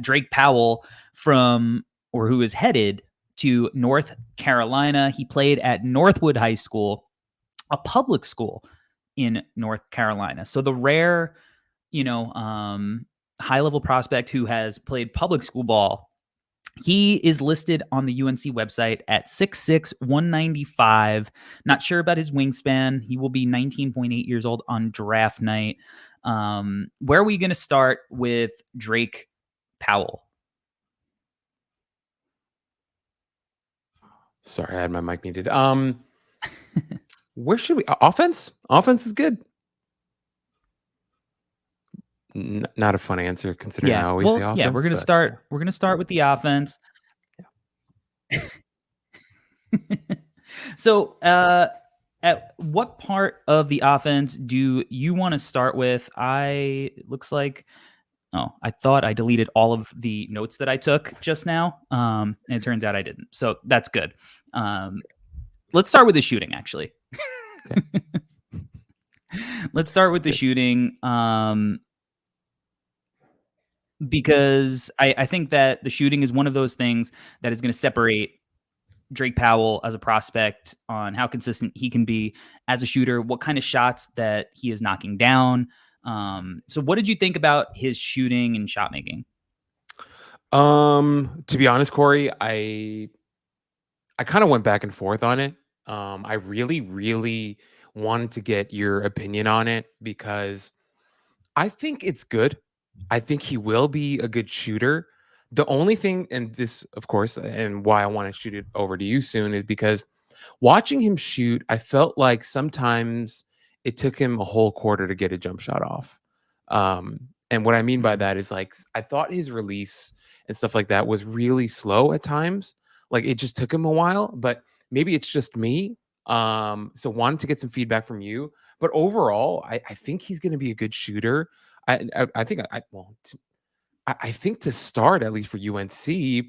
Drake Powell who is headed to North Carolina. He played at Northwood High School, a public school in North Carolina. So the rare, high-level prospect who has played public school ball. He is listed on the UNC website at 6'6", 195. Not sure about his wingspan. He will be 19.8 years old on draft night. Where are we going to start with Drake Powell? Sorry, I had my mic muted. Where should we? Offense? Offense is good. Not a fun answer considering I always say offense. Yeah, we're gonna start. We're gonna start with the offense. Yeah. So, at what part of the offense do you want to start with? It looks like. Oh, I thought I deleted all of the notes that I took just now. And it turns out I didn't. So that's good. Let's start with the shooting, actually. Let's start with the shooting. Because I think that the shooting is one of those things that is going to separate Drake Powell as a prospect on how consistent he can be as a shooter, what kind of shots that he is knocking down. So what did you think about his shooting and shot making? To be honest, Corey, I kind of went back and forth on it. I really, really wanted to get your opinion on it because I think it's good. I think he will be a good shooter. The only thing, and this, of course, and why I want to shoot it over to you soon is because watching him shoot, I felt like sometimes it took him a whole quarter to get a jump shot off. And what I mean by that is like, I thought his release and stuff like that was really slow at times. Like it just took him a while, but maybe it's just me. So wanted to get some feedback from you, but overall, I think he's going to be a good shooter. I think to start, at least for UNC,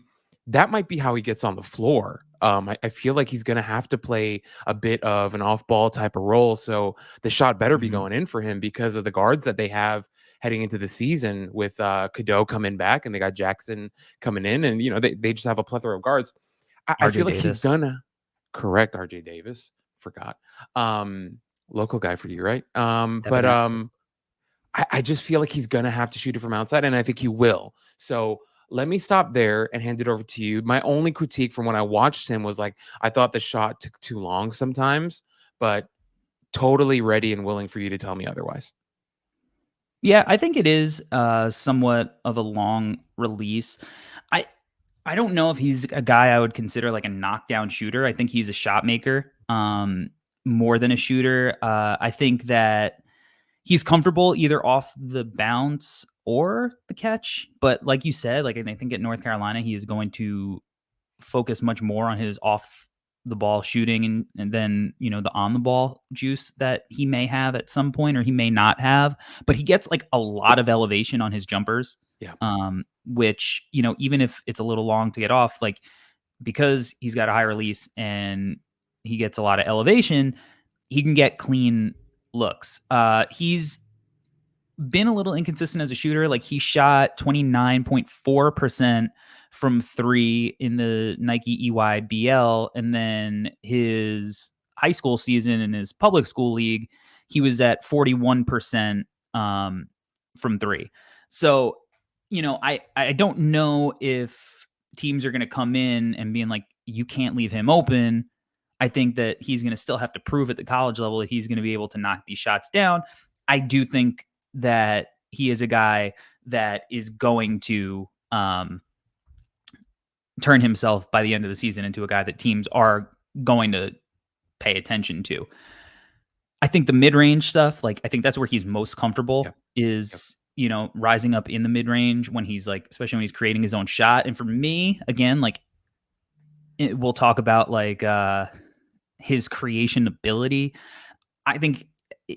that might be how he gets on the floor. I feel like he's going to have to play a bit of an off-ball type of role, so the shot better be going in for him because of the guards that they have heading into the season with Cadeau coming back, and they got Jackson coming in, and they just have a plethora of guards. I feel like he's gonna correct RJ Davis. Forgot. Local guy for you, right? I just feel like he's going to have to shoot it from outside, and I think he will. So let me stop there and hand it over to you. My only critique from when I watched him was like, I thought the shot took too long sometimes, but totally ready and willing for you to tell me otherwise. Yeah, I think it is somewhat of a long release. I don't know if he's a guy I would consider like a knockdown shooter. I think he's a shot maker more than a shooter. I think that he's comfortable either off the bounce or the catch. But like you said, like I think at North Carolina, he is going to focus much more on his off the ball shooting and then, the on the ball juice that he may have at some point or he may not have. But he gets like a lot of elevation on his jumpers. Yeah. Which, even if it's a little long to get off, like because he's got a high release and he gets a lot of elevation, he can get clean looks. He's been a little inconsistent as a shooter. Like he shot 29.4% from 3 in the Nike EYBL. And then his high school season in his public school league, he was at 41% from 3. So, I don't know if teams are going to come in and being like, you can't leave him open. I think that he's going to still have to prove at the college level that he's going to be able to knock these shots down. I do think that he is a guy that is going to turn himself by the end of the season into a guy that teams are going to pay attention to. I think the mid-range stuff, like I think that's where he's most comfortable is, rising up in the mid-range when he's like, especially when he's creating his own shot. And for me, again, like we'll talk about like his creation ability. I think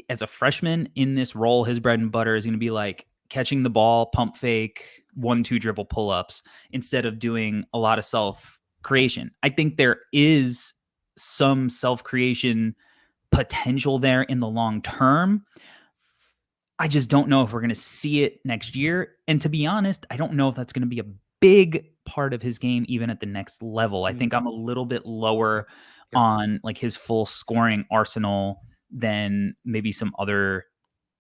as a freshman in this role, his bread and butter is going to be like catching the ball, pump fake, 1-2 dribble pull-ups instead of doing a lot of self-creation. I think there is some self-creation potential there in the long term. I just don't know if we're going to see it next year. And to be honest, I don't know if that's going to be a big part of his game, even at the next level. I think Mm, I'm a little bit yep, lower yep, on like his full scoring arsenal than maybe some other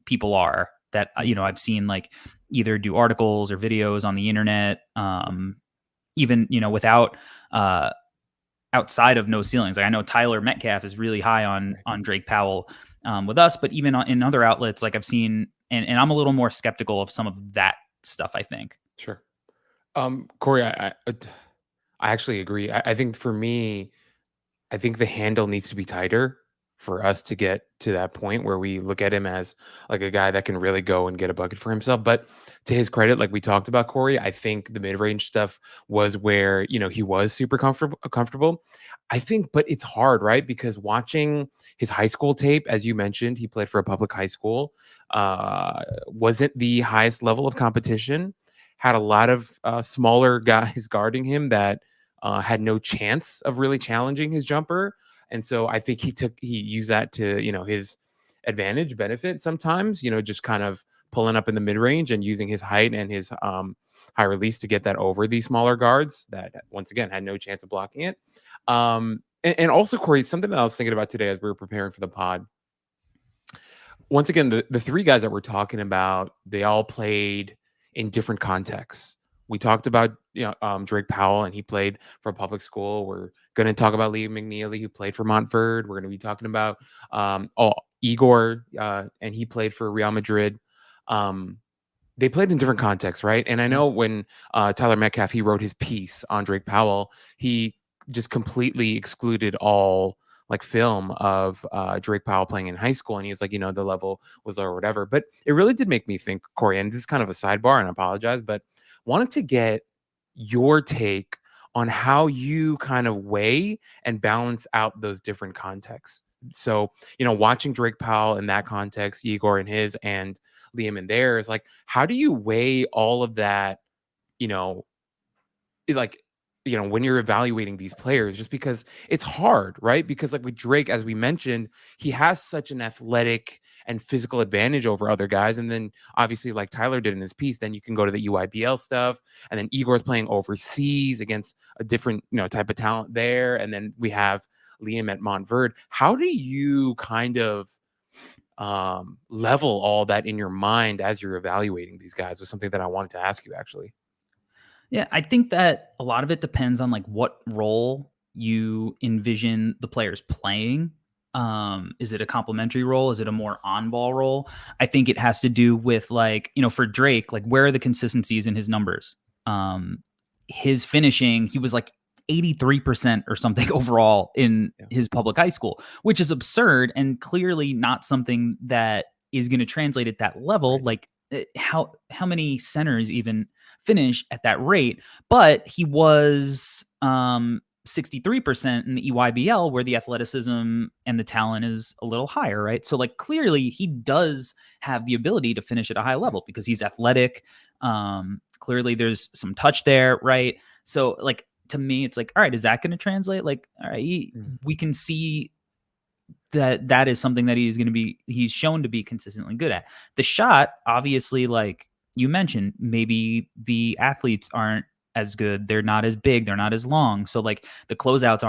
people are that, mm, I've seen like either do articles or videos on the internet, even, without, uh, outside of no ceilings. Like I know Tyler Metcalf is really high on right, Drake Powell, with us, but even in other outlets, like I've seen, and I'm a little more skeptical of some of that stuff. I think. sure. Corey, I actually agree. I think for me, I think the handle needs to be tighter for us to get to that point where we look at him as like a guy that can really go and get a bucket for himself. But to his credit, like we talked about, Corey, I think the mid-range stuff was where, he was super comfortable. I think, but it's hard, right? Because watching his high school tape, as you mentioned, he played for a public high school, wasn't the highest level of competition, had a lot of smaller guys guarding him that had no chance of really challenging his jumper. And so I think he used that to, his advantage benefit sometimes, just kind of pulling up in the mid range and using his height and his high release to get that over these smaller guards that once again had no chance of blocking it. And also, Corey, something that I was thinking about today as we were preparing for the pod. Once again, the three guys that we're talking about, they all played in different contexts. We talked about Drake Powell, and he played for a public school. We're going to talk about Liam McNeely, who played for Montford. We're going to be talking about Igor, and he played for Real Madrid. They played in different contexts, right? And I Yeah. know when Tyler Metcalf, he wrote his piece on Drake Powell, he just completely excluded all like film of Drake Powell playing in high school. And he was like, the level was low or whatever. But it really did make me think, Corey, and this is kind of a sidebar and I apologize, but wanted to get your take on how you kind of weigh and balance out those different contexts. So, watching Drake Powell in that context, Igor in his, and Liam in theirs, like, how do you weigh all of that, you know, like, when you're evaluating these players, just because it's hard, right? Because like with Drake, as we mentioned, he has such an athletic and physical advantage over other guys. And then obviously, like Tyler did in his piece, then you can go to the UIBL stuff. And then Igor's playing overseas against a different, type of talent there. And then we have Liam at Montverde. How do you kind of level all that in your mind as you're evaluating these guys? Was something that I wanted to ask you actually. Yeah, I think that a lot of it depends on like what role you envision the players playing. Is it a complementary role? Is it a more on-ball role? I think it has to do with like, for Drake, like where are the consistencies in his numbers? Um, his finishing, he was like 83% or something overall in Yeah. his public high school, which is absurd and clearly not something that is going to translate at that level. Right. Like how many centers even finish at that rate? But he was 63% in the EYBL, where the athleticism and the talent is a little higher, right? So like clearly he does have the ability to finish at a high level because he's athletic. Clearly there's some touch there, right? So like to me, it's like, all right, is that going to translate? Like, all right, Mm, we can see that is something that he's shown to be consistently good at. The shot, obviously, like you mentioned, maybe the athletes aren't as good, they're not as big, they're not as long, so like the closeouts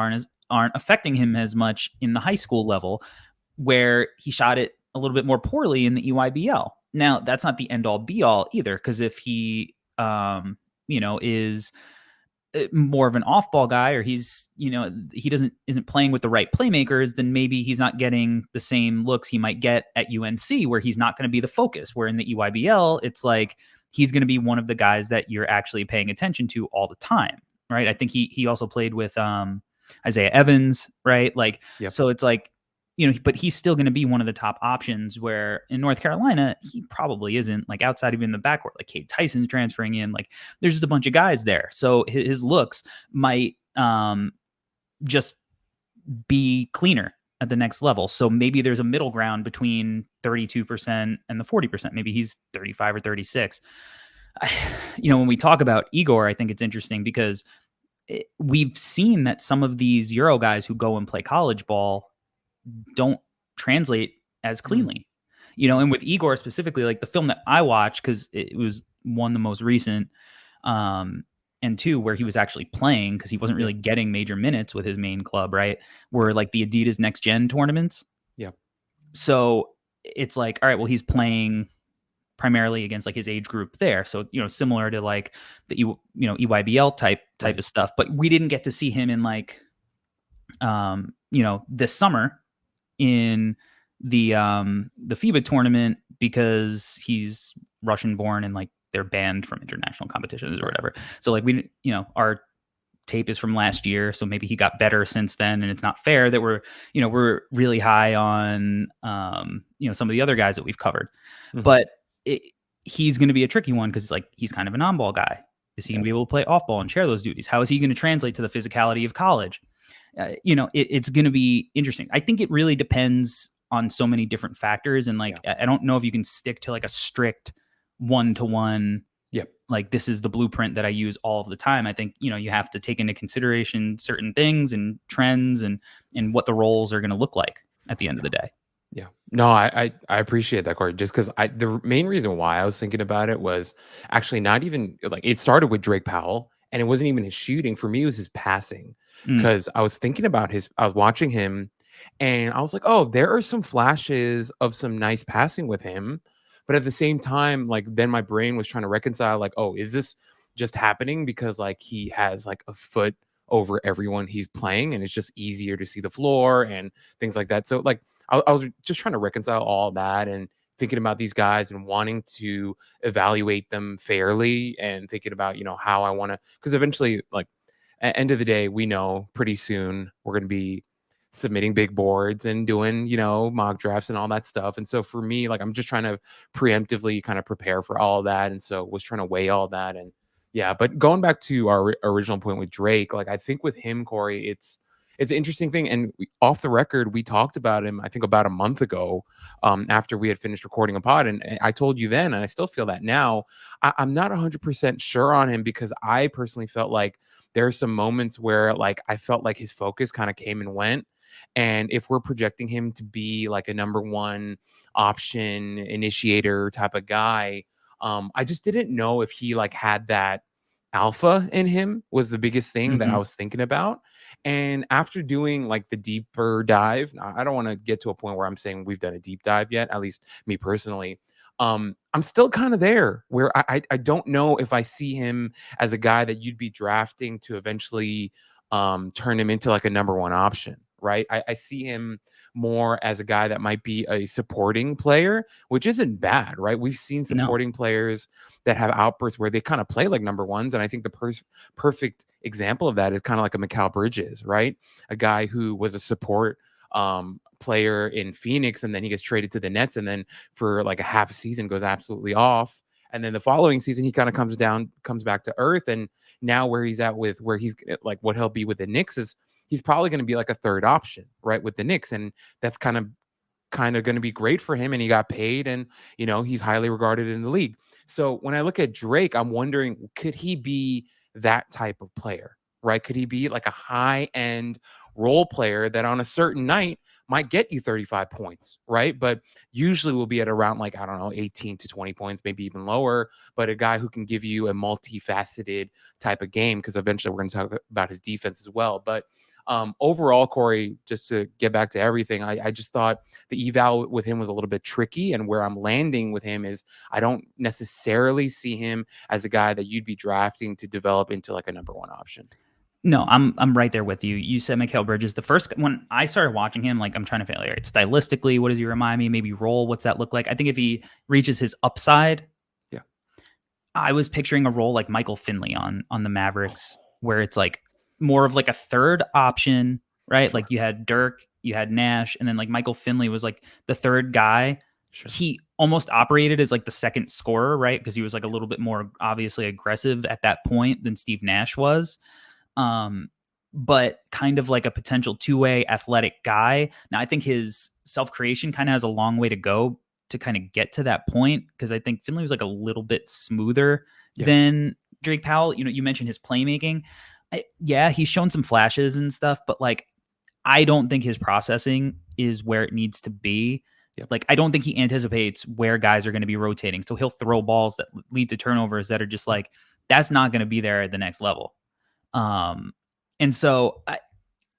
aren't affecting him as much in the high school level, where he shot it a little bit more poorly in the EYBL. Now that's not the end all be all either, because if he is more of an off-ball guy, or he's he isn't playing with the right playmakers, then maybe he's not getting the same looks he might get at UNC, where he's not going to be the focus, where in the EYBL it's like he's going to be one of the guys that you're actually paying attention to all the time, right? I think he also played with Isaiah Evans, right? Like, yep. so it's like, but he's still going to be one of the top options, where in North Carolina he probably isn't, like outside of in the backcourt, like Cade Tyson's transferring in, like there's just a bunch of guys there. So his looks might just be cleaner at the next level. So maybe there's a middle ground between 32% and the 40%. Maybe he's 35 or 36. When we talk about Igor, I think it's interesting because we've seen that some of these Euro guys who go and play college ball don't translate as Mm, cleanly. And with Igor specifically, like the film that I watched, because it was one, the most recent, and two, where he was actually playing because he wasn't Yeah. really getting major minutes with his main club, right? Were like the Adidas Next Gen tournaments. Yeah. So it's like, all right, well, he's playing primarily against like his age group there. So, similar to like the EYBL type Right. of stuff. But we didn't get to see him in like this summer in the FIBA tournament because he's Russian born and like they're banned from international competitions or Right. whatever. So like our tape is from last year, so maybe he got better since then, and it's not fair that we're really high on some of the other guys that we've covered. Hmm. But he's going to be a tricky one because like he's kind of an on-ball guy. Is he going Yeah. to be able to play off-ball and share those duties? How is he going to translate to the physicality of college? It's going to be interesting. I think it really depends on so many different factors, and like Yeah. I don't know if you can stick to like a strict one-to-one, Yep. like this is the blueprint that I use all of the time. I think you have to take into consideration certain things and trends and what the roles are going to look like at the end of the day. Yeah. No, I appreciate that, Corey. Just because the main reason why I was thinking about it was actually not even like it started with Drake Powell, and it wasn't even his shooting. For me, it was his passing. Mm, Because I was thinking about I was watching him, and I was like, oh, there are some flashes of some nice passing with him, but at the same time, like then my brain was trying to reconcile, like, oh, is this just happening because like he has like a foot over everyone he's playing, and it's just easier to see the floor and things like that. So like I was just trying to reconcile all that and thinking about these guys and wanting to evaluate them fairly and thinking about, how I want to, because eventually, like, at end of the day, we know pretty soon we're going to be submitting big boards and doing, mock drafts and all that stuff. And so for me, like, I'm just trying to preemptively kind of prepare for all of that. And so was trying to weigh all that. And yeah, but going back to our original point with Drake, like, I think with him, Corey, it's an interesting thing. And off the record, we talked about him, I think about a month ago, after we had finished recording a pod. And I told you then, and I still feel that now, I'm not 100% sure on him because I personally felt like there are some moments where like I felt like his focus kind of came and went. And if we're projecting him to be like a number one option initiator type of guy, I just didn't know if he like had that alpha in him was the biggest thing that I mhm. was thinking about. And after doing like the deeper dive, I don't want to get to a point where I'm saying we've done a deep dive yet, at least me personally. I'm still kind of there where I don't know if I see him as a guy that you'd be drafting to eventually turn him into like a number one option, right? I see him more as a guy that might be a supporting player, which isn't bad, right? We've seen No. supporting players that have outbursts where they kind of play like number ones. And I think the perfect example of that is kind of like a Mikal Bridges, right? A guy who was a support player in Phoenix, and then he gets traded to the Nets, and then for like a half a season goes absolutely off. And then the following season, he kind of comes back to earth. And now where he's at with where he's like what he'll be with the Knicks is he's probably going to be like a third option, right, with the Knicks. And that's kind of going to be great for him. And he got paid, and he's highly regarded in the league. So when I look at Drake, I'm wondering, could he be that type of player, right? Could he be like a high end role player that on a certain night might get you 35 points, right? But usually will be at around like, I don't know, 18 to 20 points, maybe even lower, but a guy who can give you a multifaceted type of game, because eventually we're going to talk about his defense as well. But overall, Corey, just to get back to everything, I just thought the eval with him was a little bit tricky. And where I'm landing with him is I don't necessarily see him as a guy that you'd be drafting to develop into like a number one option. No, I'm right there with you. You said Mikal Bridges. The first when I started watching him, like I'm trying to figure out, right, stylistically, what does he remind me? Maybe role, what's that look like? I think if he reaches his upside, Yeah. I was picturing a role like Michael Finley on the Mavericks, where it's like more of like a third option, right? Sure. Like you had Dirk, you had Nash, and then like Michael Finley was like the third guy. Sure. He almost operated as like the second scorer, right? Because he was like a little bit more obviously aggressive at that point than Steve Nash was. Um, but kind of like a potential two-way athletic guy. Now, I think his self-creation kind of has a long way to go to kind of get to that point, because I think Finley was like a little bit smoother Yeah. than Drake Powell. You mentioned his playmaking. Yeah, he's shown some flashes and stuff, but like I don't think his processing is where it needs to be Yep. Like, I don't think he anticipates where guys are going to be rotating. So he'll throw balls that lead to turnovers that are just Yep. like, that's not going to be there at the next level. Um, and so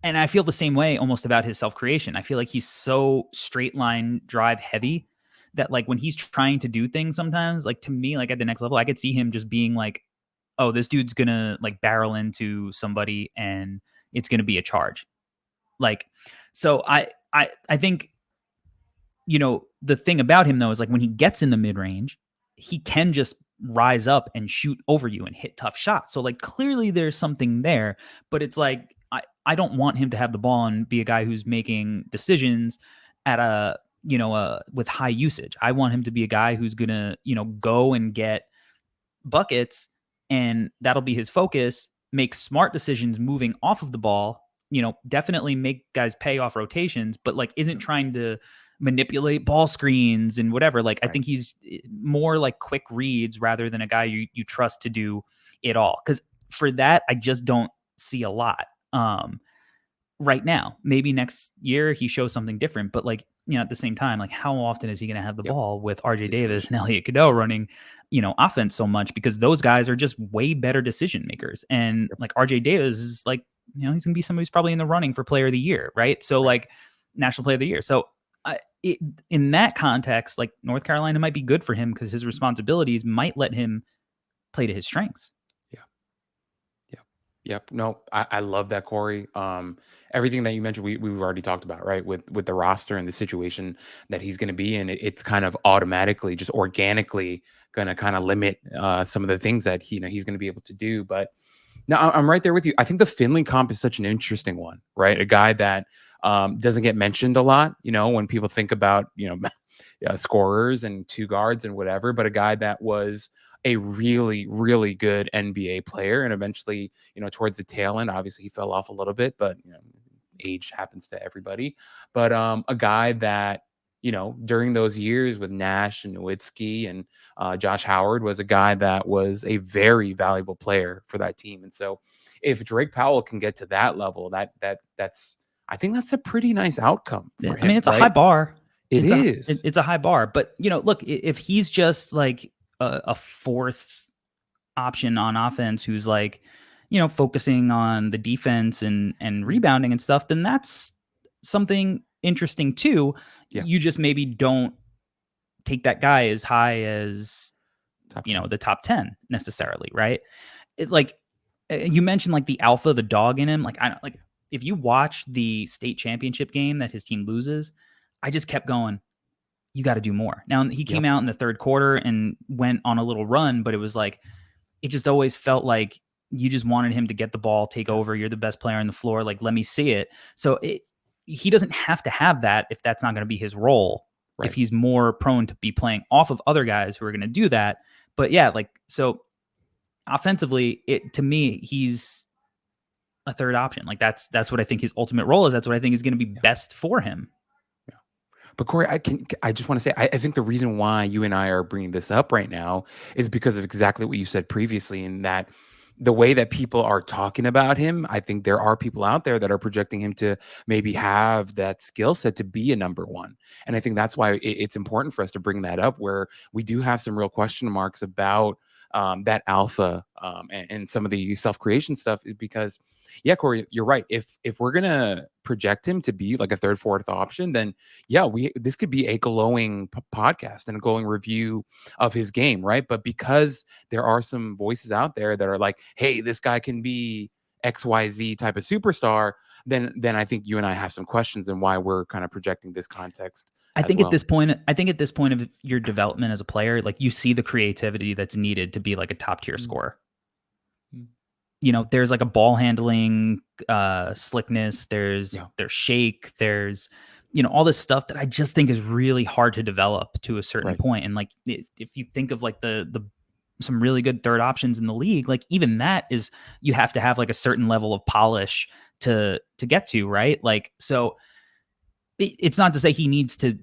I feel the same way almost about his self creation. I feel like he's so straight line drive heavy that like when he's trying to do things sometimes, like to me, like at the next level, I could see him just being like, oh, this dude's gonna like barrel into somebody and it's gonna be a charge. Like, so I think, the thing about him though is like when he gets in the mid range, he can just rise up and shoot over you and hit tough shots. So like clearly there's something there, but it's like I don't want him to have the ball and be a guy who's making decisions at with high usage. I want him to be a guy who's gonna, go and get buckets, and that'll be his focus. Make smart decisions moving off of the ball. Definitely make guys pay off rotations, but like isn't trying to manipulate ball screens and whatever. Like I Right. think he's more like quick reads rather than a guy you trust to do it all. Because for that, I just don't see a lot. Right now. Maybe next year he shows something different, but like, at the same time, like how often is he going to have the Yep. ball with RJ Davis and Situation. Elliot Cadeau running, offense so much because those guys are just way better decision makers. And Yep. like RJ Davis is like, he's going to be somebody who's probably in the running for player of the year. Right. So Right. like national player of the year. So in that context, like North Carolina might be good for him because his responsibilities might let him play to his strengths. Yeah. Yep. Yep. No, I love that, Corey. Everything that you mentioned, we've already talked about, right? With the roster and the situation that he's going to be in, it's kind of automatically, just organically, going to kind of limit some of the things that he's going to be able to do. But no, I'm right there with you. I think the Finley comp is such an interesting one, right? A guy that doesn't get mentioned a lot, when people think about scorers and two guards and whatever, but a guy that was a really, really good NBA player. And eventually, towards the tail end, obviously he fell off a little bit, but age happens to everybody. But a guy that, during those years with Nash and Nowitzki and Josh Howard was a guy that was a very valuable player for that team. And so if Drake Powell can get to that level, that's I think that's a pretty nice outcome for I mean, him, it's a high right? bar. It is. It's a high bar, but look, if he's just like a fourth option on offense who's like, focusing on the defense and Mhm. rebounding and stuff, then that's something interesting too. Yeah. You just maybe don't take that guy as high as, Top 10. the top 10 necessarily, right? Like you mentioned like the alpha, the dog in him. Like I don't like if you watch the state championship game that his team loses, I just kept going, you got to do more. Now he came Yep. out in the third quarter and went on a little run, but it was like it just always felt like you just wanted him to get the ball, take over. Yes. You're the best player on the floor. Like, let me see it. So he doesn't have to have that if that's not going to be his role. If Right. he's more prone to be playing off of other guys who are going to do that. But yeah, like so offensively, to me, he's a third option. Like that's what I think his ultimate role is. That's what I think is going to be Yeah. best for him. Yeah. But Corey, I just want to say, I think the reason why you and I are bringing this up right now is because of exactly what you said previously, in that the way that people are talking about him, I think there are people out there that are projecting him to maybe have that skill set to be a number one. And I think that's why it's important for us to bring that up, where we do have some real question marks about that alpha and some of the self-creation stuff, is because, yeah, Corey, you're right. If we're gonna project him to be like a third, fourth option, then yeah, this could be a glowing podcast and a glowing review of his game, right? But because there are some voices out there that are like, hey, this guy can be XYZ type of superstar, then I think you and I have some questions and why we're kind of projecting this context I as think at well. this point, of your development as a player, like you see the creativity that's needed to be like a top tier Mm, scorer. mm. There's like a ball handling slickness, there's Yeah, there's shake, there's all this stuff that I just think is really hard to develop to a certain right. point. And like if you think of like the some really good third options in the league, like even that is you have to have like a certain level of polish to get to, right? Like so it's not to say he needs to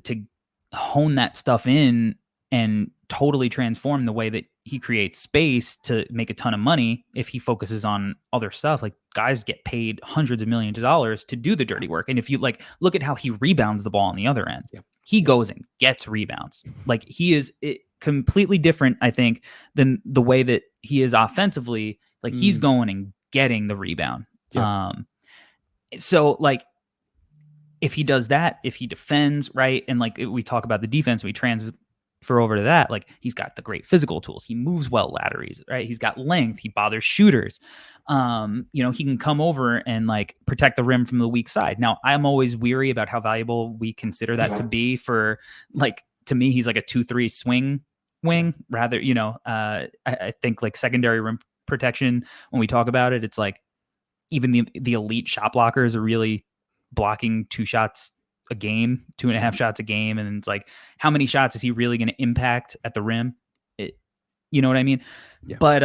hone that stuff in and totally transform the way that he creates space to make a ton of money if he focuses on other stuff. Like guys get paid hundreds of millions of dollars to do the Yeah. dirty work. And if you like look at how he rebounds the ball on the other end. Yeah. he goes and gets rebounds. Like he is completely different, I think, than the way that he is offensively. Like he's going and getting the rebound. Yep. So like if he does that, if he defends right, and like we talk about the defense, we transfer over to that. Like he's got the great physical tools. He moves well laterally, right? He's got length. He bothers shooters. He can come over and like protect the rim from the weak side. Now, I'm always weary about how valuable we consider that to be for like, to me, he's like a 2-3 swing wing rather, I think like secondary rim protection, when we talk about it, it's like even the elite shot blockers are really blocking 2 shots a game, 2.5 shots a game. And it's like, how many shots is he really going to impact at the rim? You know what I mean? Yeah. But,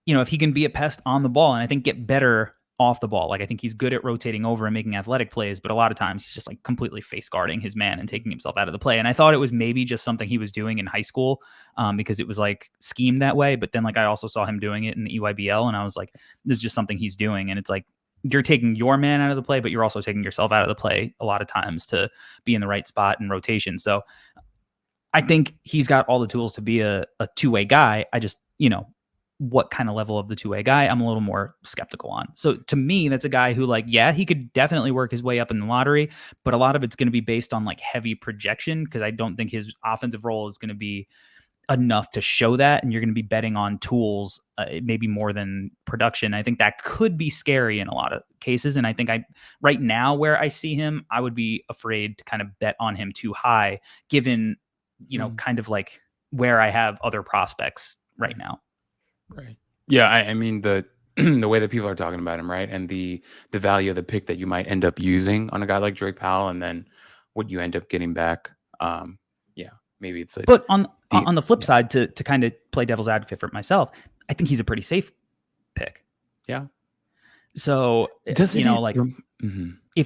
if he can be a pest on the ball and I think get better off the ball, like I think he's good at rotating over and making athletic plays, but a lot of times he's just like completely face guarding his man and taking himself out of the play. And I thought it was maybe just something he was doing in high school because it was like schemed that way. But then like I also saw him doing it in the EYBL and I was like, this is just something he's doing. And it's like, you're taking your man out of the play, but you're also taking yourself out of the play a lot of times to be in the right spot in rotation. So I think he's got all the tools to be a two-way guy. I just, what kind of level of the two-way guy I'm a little more skeptical on. So to me, that's a guy who like, yeah, he could definitely work his way up in the lottery, but a lot of it's going to be based on like heavy projection because I don't think his offensive role is going to be enough to show that, and you're going to be betting on tools maybe more than production. I think that could be scary in a lot of cases, and I think right now where I see him, I would be afraid to kind of bet on him too high, given kind of like where I have other prospects right now. Right. Yeah, I mean the the way that people are talking about him, right, and the value of the pick that you might end up using on a guy like Drake Powell, and then what you end up getting back. Maybe it's but on the flip side, to kind of play devil's advocate for myself, I think he's a pretty safe pick. Yeah. So if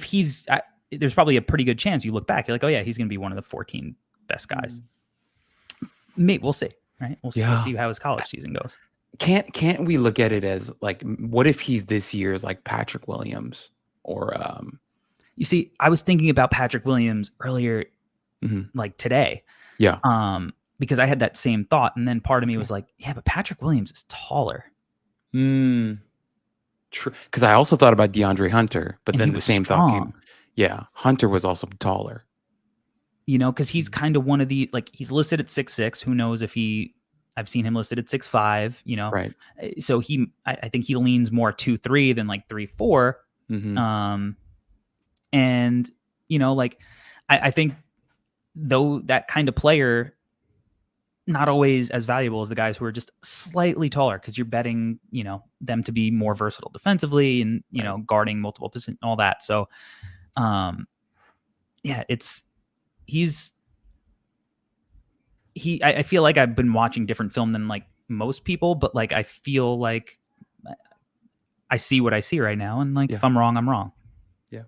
he's, there's probably a pretty good chance you look back, you're like, oh yeah, he's going to be one of the 14 best guys. Maybe we'll see, right? We'll see how his college season goes. Can't we look at it as like, what if he's this year's like Patrick Williams or? You see, I was thinking about Patrick Williams earlier, like today. Yeah. Because I had that same thought, and then part of me was like, yeah, but Patrick Williams is taller. True. Because I also thought about DeAndre Hunter, but then the same thought came. Yeah, Hunter was also taller. Because he's kind of one of the, like, he's listed at 6'6". Who knows if I've seen him listed at 6'5", Right. So I think he leans more 2'3" than like 3'4". And, like, I think though that kind of player, not always as valuable as the guys who are just slightly taller, because you're betting, them to be more versatile defensively and, guarding multiple positions, all that. So, I feel like I've been watching different film than like most people, but like, I feel like I see what I see right now. And like, if I'm wrong, I'm wrong. Yeah.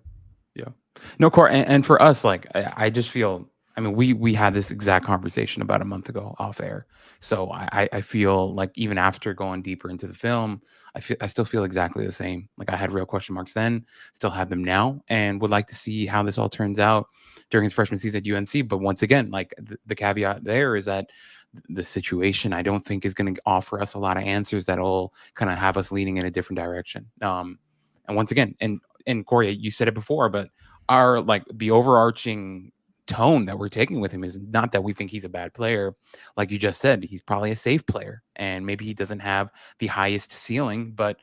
No, Cor, and for us, like, I just feel, I mean, we had this exact conversation about a month ago off air. So I feel like even after going deeper into the film, I still feel exactly the same. Like I had real question marks then, still have them now, and would like to see how this all turns out during his freshman season at UNC. But once again, like the caveat there is that the situation, I don't think, is going to offer us a lot of answers that'll kind of have us leaning in a different direction. And once again, and Corey, you said it before, but our like the overarching tone that we're taking with him is not that we think he's a bad player. Like you just said, he's probably a safe player, and maybe he doesn't have the highest ceiling, but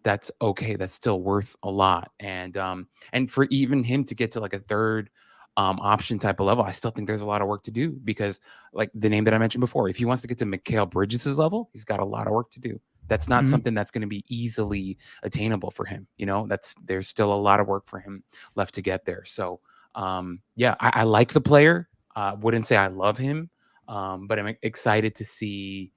that's okay. That's still worth a lot. And for even him to get to like a third option type of level, I still think there's a lot of work to do, because like the name that I mentioned before, if he wants to get to Mikal Bridges' level, he's got a lot of work to do. That's not something that's going to be easily attainable for him. There's still a lot of work for him left to get there. So I like the player. Wouldn't say I love him, but I'm excited to see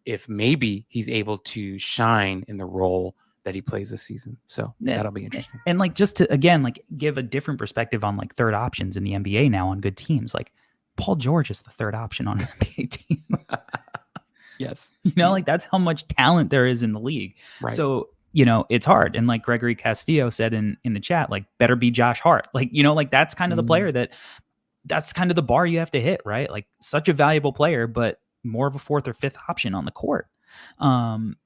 if maybe he's able to shine in the role that he plays this season. So that'll be interesting. And like, just to, again, like give a different perspective on like third options in the NBA now on good teams, like Paul George is the third option on an NBA team. Yes. Like that's how much talent there is in the league. Right. So, it's hard. And like Gregory Castillo said in the chat, like better be Josh Hart. Like, like that's kind of the player that that's kind of the bar you have to hit, right? Like such a valuable player, but more of a fourth or fifth option on the court. Um,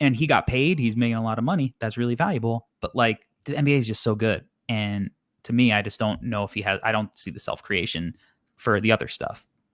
and he got paid. He's making a lot of money. That's really valuable. But like the NBA is just so good. And to me, I just don't know if he has, I don't see the self creation for the other stuff.